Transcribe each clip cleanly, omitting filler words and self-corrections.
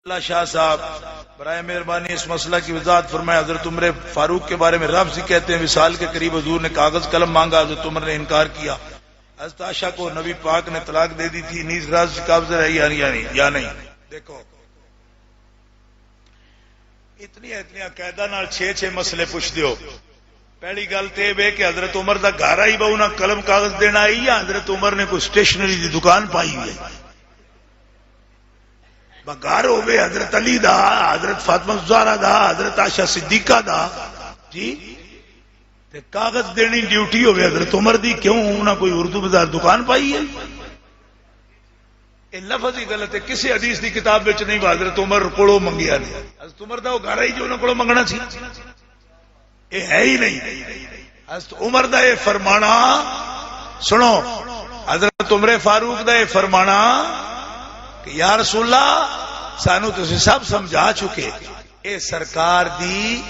اللہ شاہ صاحب برائے مہربانی اس مسئلہ کی وضاحت فرمائے۔ حضرت عمر فاروق کے بارے میں لفظ کہتے ہیں وصال کے قریب حضور نے کاغذ قلم مانگا، حضرت عمر نے انکار کیا۔ حضرت عائشہ کو نبی پاک نے طلاق دے دی تھی، نیز راز قابض ہے یا نہیں؟ دیکھو اتنی قاعدہ نال 6 مسئلے پوچھ دیو۔ پہلی گل تے وے کہ حضرت عمر دا گھر آئی بہو نہ قلم کاغذ دینا آئی یا حضرت عمر نے کوئی اسٹیشنری دی دکان پائی ہوئی گھر ہوئے حضرت علی دا، حضرت فاطمہ زہرا دا، حضرت عائشہ صدیقہ دا جی تے کاغذ دینی ڈیوٹی ہوئے حضرت عمر دی، کیوں انہاں کوئی اردو بازار دکان پائی ہے؟ یہ لفظ ہی غلط ہے، کسی حدیث دی کتاب وچ نہیں حضرت عمر کولوں منگیا نہیں۔ حضرت عمر دا وہ گھر ہی جو انہاں کولوں منگنا سی، یہ ہے ہی نہیں۔ حضرت عمر دا یہ فرمانا سنو، حضرت عمر فاروق دا یہ فرمانا کہ یا رسول اللہ سانو تسی سب سمجھا چکے، اے سرکار دی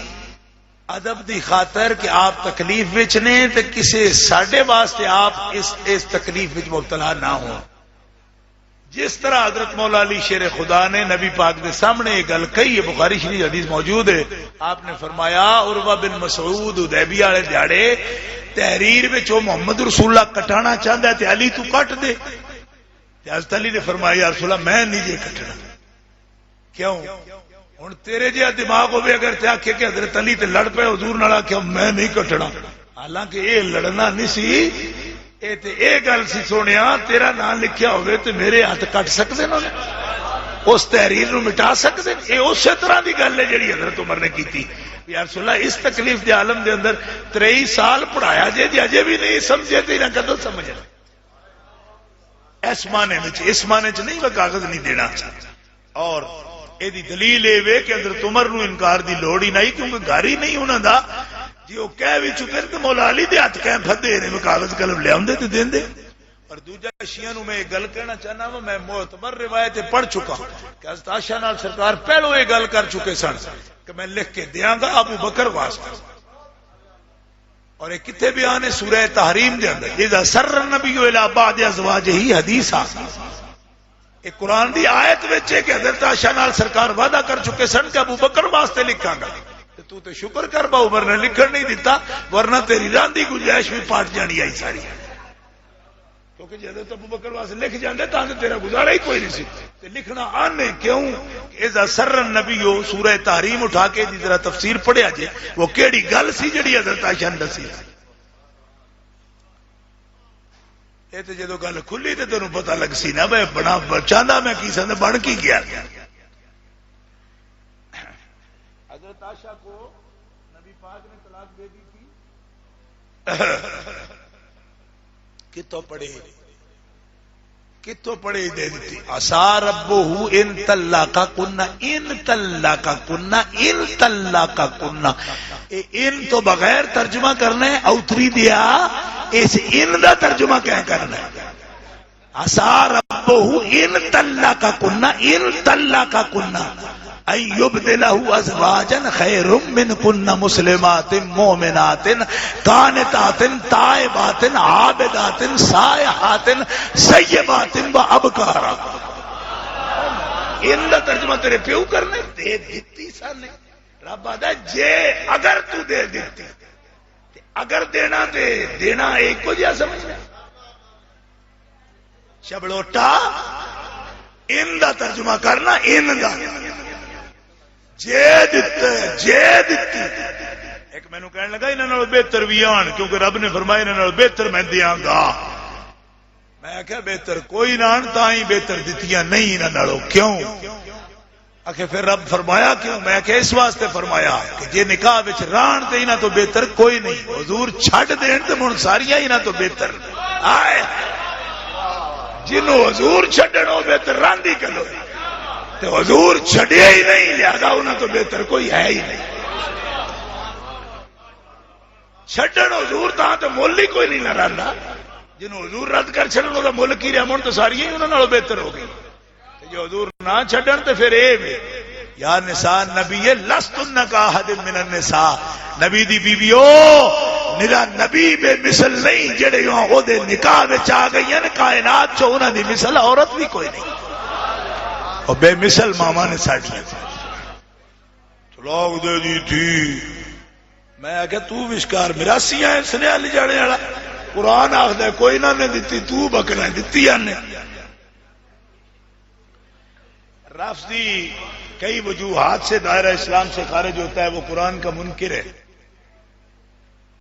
ادب دی خاطر کہ آپ تکلیف وچ نے تے کسے ساڈے واسطے آپ اس تکلیف وچ مبتلا نہ ہو۔ جس طرح حضرت مولا علی شیر خدا نے نبی پاک کے سامنے یہ گل کہی ہے، بخاری شریف حدیث موجود ہے، آپ نے فرمایا عروہ بن مسعود حدیبیہ والے دیہاڑے تحریر وچ وہ محمد رسول اللہ کٹانا چاہندا ہے تے علی تو کٹ دے۔ حضرت علی نے فرمایا یا رسول اللہ میں نہیں جے کٹنا، کیوں؟ ہن تیرے جہا دماغ ہوئے اگر تے آکھے کہ حضرت علی تے لڑ پے حضور نال آکھے میں نہیں کٹنا، حالانکہ یہ لڑنا نہیں سی، اے تے اے گل سی سونیا تیرا نام لکھیا ہوئے تے میرے ہاتھ کٹ سکدے نے، اس تحریر نو مٹا سکدے، اے اسی طرح دی گل ہے جڑی حضرت عمر نے کیتی۔ یا رسول اللہ اس تکلیف دے عالم دے اندر 23 سال پڑھایا جے اجے بھی نہیں سمجھے تے انہاں کدوں سمجھنا؟ اس معنی چ نہیں وہ کاغذ نہیں دینا۔ اور یہ دلیل یہ وے کہ حضرت عمر نو انکار دی لوڑ ہی نہیں، کیونکہ گھر ہی نہیں انہوں دا، جی وہ کہہ بھی چکے تو مولا علی دے ہاتھ کہیں پھدے نے کاغذ قلم لے آندے تے دیندے۔ اور دوجا شیعہ نو میں یہ گل کہنا چاہنا وا، میں معتبر روایت پڑھ چکا کہ حضرت عائشہ نال سرکار پہلو یہ گل کر چکے سن کہ میں لکھ کے دیاں گا ابو بکر واسطے، اور یہ کتنے بیان ہے سورہ تحریم دے اندر اذا سر النبی الی بعض ازواجہ حدیثا، ایک قرآن دی آیت وچ ہے کہ حضرت عائشہ نال سرکار وعدہ کر چکے سن کہ ابو بکر واسطے لکھاں گا، تو تے شکر کر با عمر نے لکھن نہیں دیتا، ورنہ تیری راندی گنجائش بھی پاٹ جانی آئی ساری، کیونکہ جے حضرت ابو بکر واسطے لکھ جاندے تاں تے تیرا گزارا ہی کوئی نہیں سی، تے لکھنا آنے کیوں کہ اذا سر النبی سورہ تحریم اٹھا کے دی ذرا تفسیر پڑھیا جے وہ کیڑی گل سی جڑی حضرت عائشہ نے دسی۔ یہ تو جدو گل کھلی تو تینوں پتہ لگ سی نا بھائی بنا چاہتا میں کی سن بن کی گیا۔ حضرت عائشہ کو نبی پاک نے طلاق دے دی تھی، کتوں پڑے دے دی تھی، عسى ربه ان طلقكن ان طلقكن ان طلقكن، ان تو بغیر ترجمہ کرنا ہے، اوتری دیا اس ان دا ترجمہ کیا کرنا ہے، عسى ربه ان طلقكن ان طلقكن ان يبدله ازواجا خير منكن مسلمات مؤمنات قانتات تائبات عابدات سائحات سیبات وابکارا۔ ان دا ترجمہ تیرے پیو کرنے دے دیتی سانے، رب آدھا جے اگر تو دے دیتی، اگر دینا دے دینا ایک کو جا سمجھنا، شبلوٹا ان دا ترجمہ کرنا ان دا جے دیتی۔ ایک میں نو کہنے لگا انہاں نال بہتر بھی آن، کیونکہ رب نے فرمایا انہاں نال بہتر میں دیاں گا، میں کہا بہتر کوئی نہ آن تاں ہی بہتر دتیاں نہیں انہاں نالوں، کیوں؟ آخر پھر رب فرمایا کیوں؟ میں کہ اس واسطے فرمایا کہ جے نکاح وچ ران تے انہاں تو بہتر کوئی نہیں، حضور چھڈ دین تے ہن ساریاں انہاں تو بہتر آئے، جنوں حضور چھڈن او بہتر راندی کلو، تے حضور چھڈیا ہی نہیں لہذا انہاں تو بہتر کوئی ہے ہی نہیں، چھڈن حضور تاں تے مول ہی کوئی نہیں نہ رہندا، جنوں حضور رد کر چھڈن او مول کی رہا، من تو ساریاں ہی انہاں نالوں بہتر ہو گئی، جو حضور نہ چھڈن تے پھر اے وے یا نساء نبی لستن کاحد من النساء، نبی دی بیویو میرا نبی بے مثل نہیں، جڑے او دے نکاح وچ آ گئی ہیں کائنات چ انہاں دی مثل عورت بھی کوئی نہیں۔ اور بے مثل ماما نے سٹ لی طلاق دے دی تھی میں آخیا تو وشکار میراسی ہے سنیا لے جانے والا قرآن آخر کوئی نہ نے دیتی تو بکنا دیتی نے رافضی کئی وجوہات سے دائرہ اسلام سے خارج ہوتا ہے وہ قرآن کا منکر ہے